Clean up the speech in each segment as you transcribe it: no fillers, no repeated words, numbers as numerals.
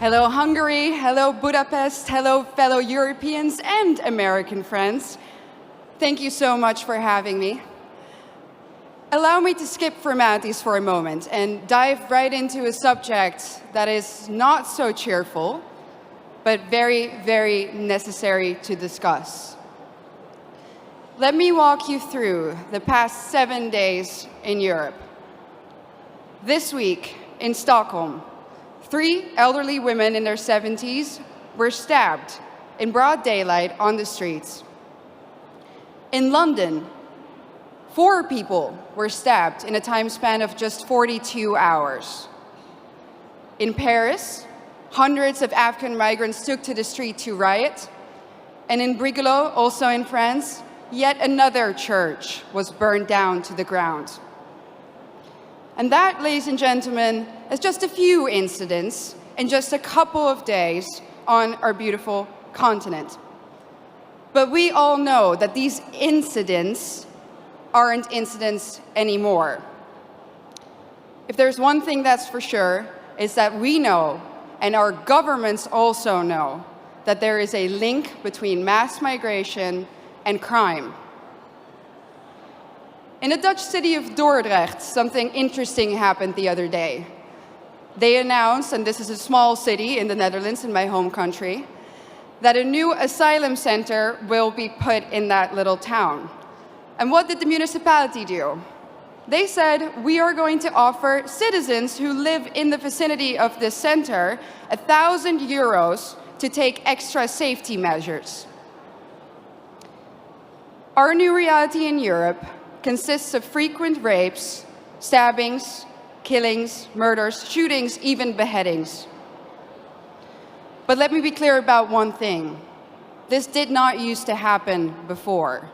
Hello Hungary, hello Budapest, hello fellow Europeans and American friends. Thank you so much for having me. Allow me to skip formalities for a moment and dive right into a subject that is not so cheerful, but very, very necessary to discuss. Let me walk you through the past 7 days in Europe. This week in Stockholm, 3 elderly women in their 70s were stabbed in broad daylight on the streets. In London, 4 people were stabbed in a time span of just 42 hours. In Paris, hundreds of African migrants took to the street to riot. And in Brigalow, also in France, yet another church was burned down to the ground. And that, ladies and gentlemen, is just a few incidents in just a couple of days on our beautiful continent. But we all know that these incidents aren't incidents anymore. If there's one thing that's for sure, is that we know, and our governments also know, that there is a link between mass migration and crime. In the Dutch city of Dordrecht, something interesting happened the other day. They announced, and this is a small city in the Netherlands, in my home country, that a new asylum center will be put in that little town. And what did the municipality do? They said, we are going to offer citizens who live in the vicinity of this center 1,000 euros to take extra safety measures. Our new reality in Europe consists of frequent rapes, stabbings, killings, murders, shootings, even beheadings. But let me be clear about one thing. This did not used to happen before.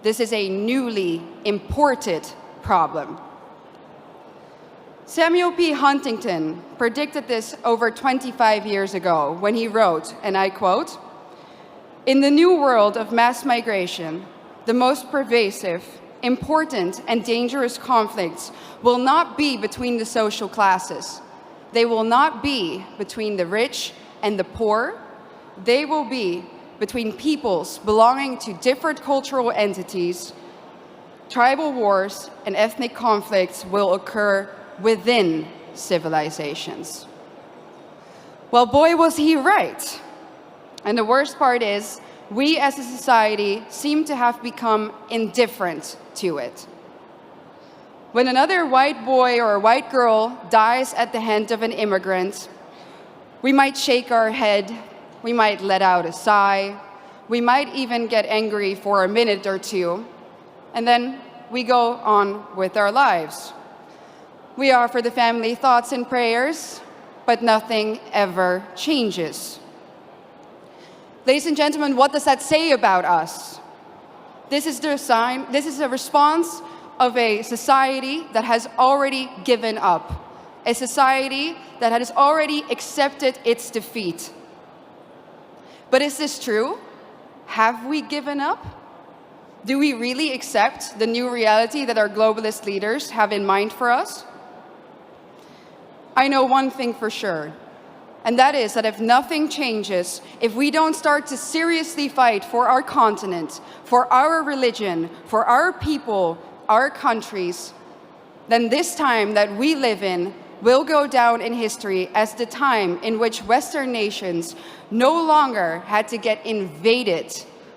This is a newly imported problem. Samuel P. Huntington predicted this over 25 years ago when he wrote, and I quote, "In the new world of mass migration, the most pervasive, important, and dangerous conflicts will not be between the social classes. They will not be between the rich and the poor. They will be between peoples belonging to different cultural entities. Tribal wars and ethnic conflicts will occur within civilizations." Well, boy, was he right. And the worst part is, we as a society seem to have become indifferent to it. When another white boy or white girl dies at the hand of an immigrant, we might shake our head, we might let out a sigh, we might even get angry for a minute or two, and then we go on with our lives. We offer the family thoughts and prayers, but nothing ever changes. Ladies and gentlemen, what does that say about us? This is a response of a society that has already given up, a society that has already accepted its defeat. But is this true? Have we given up? Do we really accept the new reality that our globalist leaders have in mind for us? I know one thing for sure. And that is that if nothing changes, if we don't start to seriously fight for our continent, for our religion, for our people, our countries, then this time that we live in will go down in history as the time in which Western nations no longer had to get invaded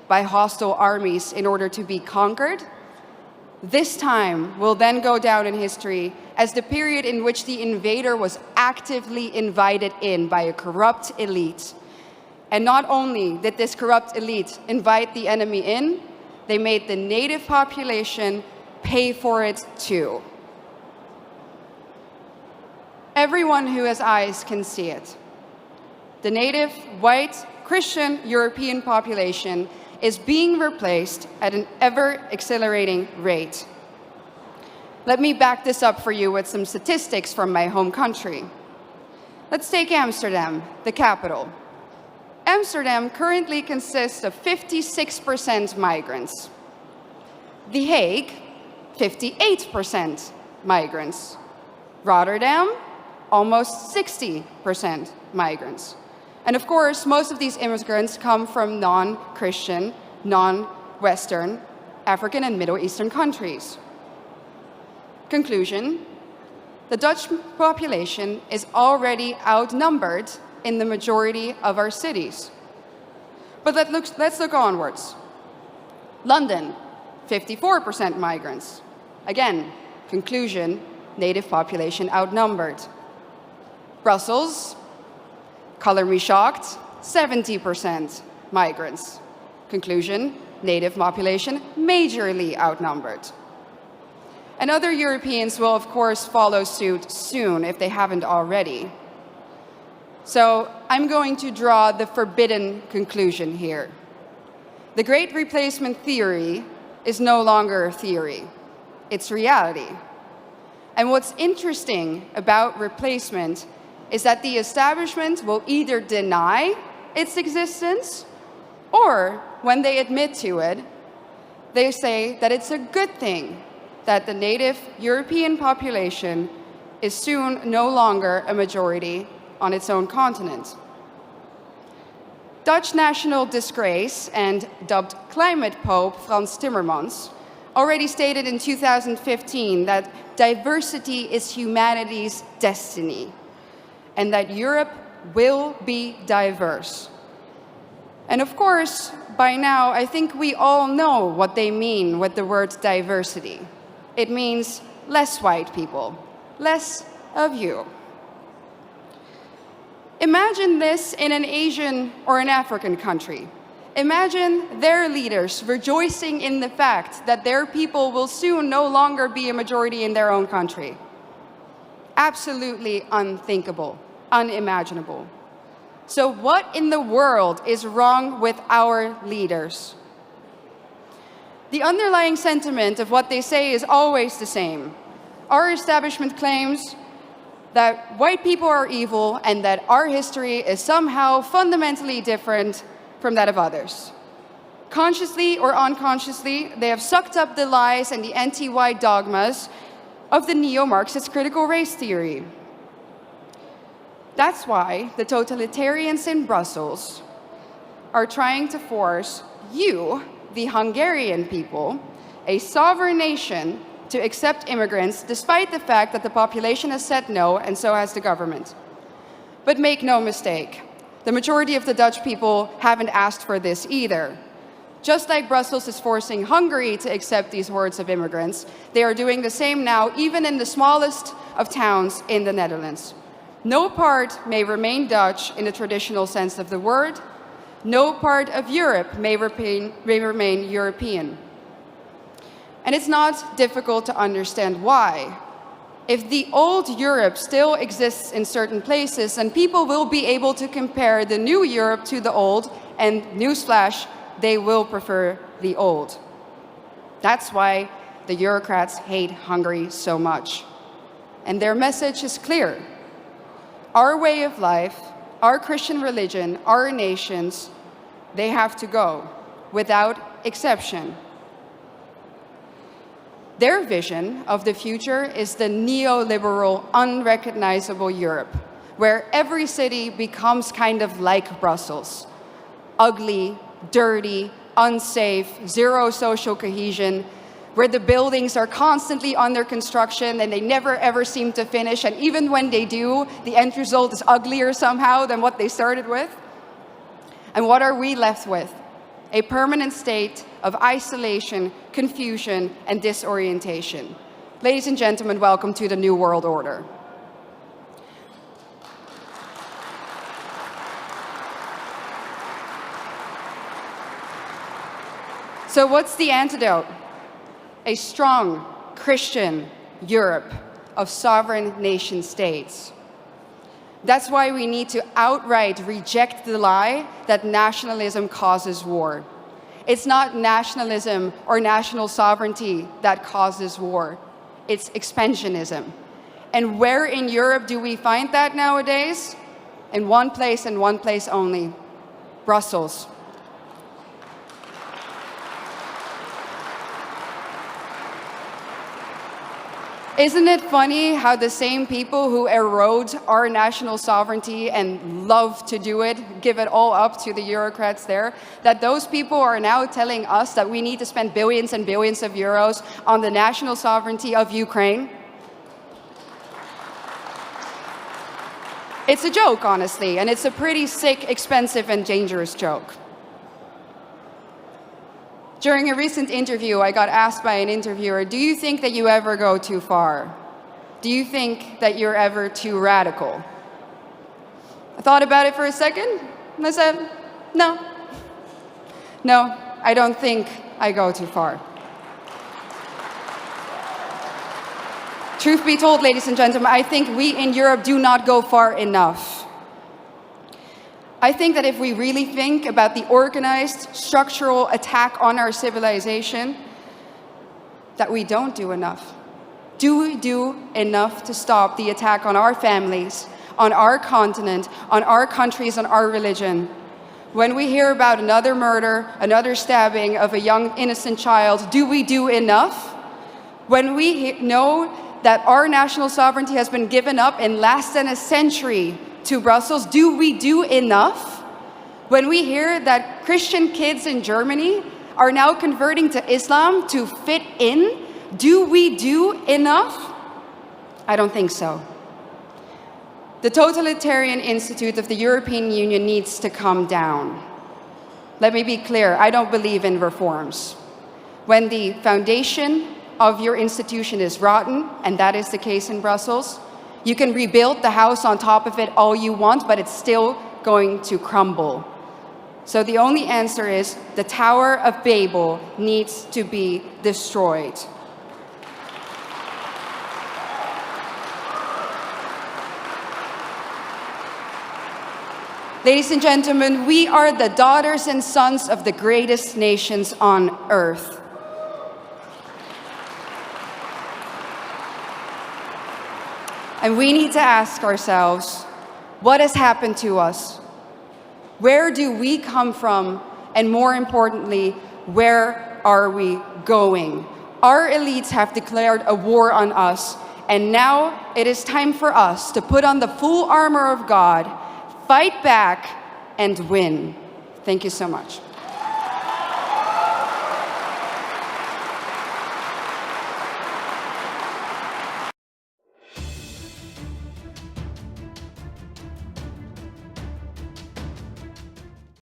by hostile armies in order to be conquered. This time will then go down in history as the period in which the invader was actively invited in by a corrupt elite. And not only did this corrupt elite invite the enemy in, they made the native population pay for it too. Everyone who has eyes can see it. The native, white, Christian European population is being replaced at an ever-accelerating rate. Let me back this up for you with some statistics from my home country. Let's take Amsterdam, the capital. Amsterdam currently consists of 56% migrants. The Hague, 58% migrants. Rotterdam, almost 60% migrants. And of course, most of these immigrants come from non-Christian, non-Western, African and Middle Eastern countries. Conclusion: the Dutch population is already outnumbered in the majority of our cities. But let's look onwards. London, 54% migrants. Again, conclusion, native population outnumbered. Brussels, color me shocked, 70% migrants. Conclusion, native population majorly outnumbered. And other Europeans will, of course, follow suit soon if they haven't already. So I'm going to draw the forbidden conclusion here. The Great Replacement theory is no longer a theory. It's reality. And what's interesting about replacement is that the establishment will either deny its existence, or when they admit to it, they say that it's a good thing that the native European population is soon no longer a majority on its own continent. Dutch national disgrace and dubbed climate pope Frans Timmermans already stated in 2015 that diversity is humanity's destiny and that Europe will be diverse. And of course, by now, I think we all know what they mean with the word diversity. It means less white people, less of you. Imagine this in an Asian or an African country. Imagine their leaders rejoicing in the fact that their people will soon no longer be a majority in their own country. Absolutely unthinkable, unimaginable. So what in the world is wrong with our leaders? The underlying sentiment of what they say is always the same. Our establishment claims that white people are evil and that our history is somehow fundamentally different from that of others. Consciously or unconsciously, they have sucked up the lies and the anti-white dogmas of the neo-Marxist critical race theory. That's why the totalitarians in Brussels are trying to force you, the Hungarian people, a sovereign nation, to accept immigrants despite the fact that the population has said no, and so has the government. But make no mistake, the majority of the Dutch people haven't asked for this either. Just like Brussels is forcing Hungary to accept these hordes of immigrants, they are doing the same now, even in the smallest of towns in the Netherlands. No part may remain Dutch in the traditional sense of the word. No part of Europe may remain European. And it's not difficult to understand why. If the old Europe still exists in certain places, then people will be able to compare the new Europe to the old, and newsflash, they will prefer the old. That's why the Eurocrats hate Hungary so much. And their message is clear. Our way of life, our Christian religion, our nations, they have to go, without exception. Their vision of the future is the neoliberal, unrecognizable Europe, where every city becomes kind of like Brussels. Ugly, dirty, unsafe, zero social cohesion, where the buildings are constantly under construction and they never ever seem to finish, and even when they do, the end result is uglier somehow than what they started with. And what are we left with? A permanent state of isolation, confusion, and disorientation. Ladies and gentlemen, welcome to the New World Order. So what's the antidote? A strong Christian Europe of sovereign nation states. That's why we need to outright reject the lie that nationalism causes war. It's not nationalism or national sovereignty that causes war. It's expansionism. And where in Europe do we find that nowadays? In one place and one place only, Brussels. Isn't it funny how the same people who erode our national sovereignty and love to do it, give it all up to the Eurocrats there, that those people are now telling us that we need to spend billions and billions of euros on the national sovereignty of Ukraine? It's a joke, honestly, and it's a pretty sick, expensive, and dangerous joke. During a recent interview, I got asked by an interviewer, do you think that you ever go too far? Do you think that you're ever too radical? I thought about it for a second, and I said, no. No, I don't think I go too far. Truth be told, ladies and gentlemen, I think we in Europe do not go far enough. I think that if we really think about the organized, structural attack on our civilization, that we don't do enough. Do we do enough to stop the attack on our families, on our continent, on our countries, on our religion? When we hear about another murder, another stabbing of a young innocent child, do we do enough? When we know that our national sovereignty has been given up in less than a century to Brussels, do we do enough? When we hear that Christian kids in Germany are now converting to Islam to fit in, do we do enough? I don't think so. The totalitarian institute of the European Union needs to come down. Let me be clear, I don't believe in reforms. When the foundation of your institution is rotten, and that is the case in Brussels, you can rebuild the house on top of it all you want, but it's still going to crumble. So the only answer is the Tower of Babel needs to be destroyed. Ladies and gentlemen, we are the daughters and sons of the greatest nations on earth. And we need to ask ourselves, what has happened to us? Where do we come from? And more importantly, where are we going? Our elites have declared a war on us, and now it is time for us to put on the full armor of God, fight back, and win. Thank you so much.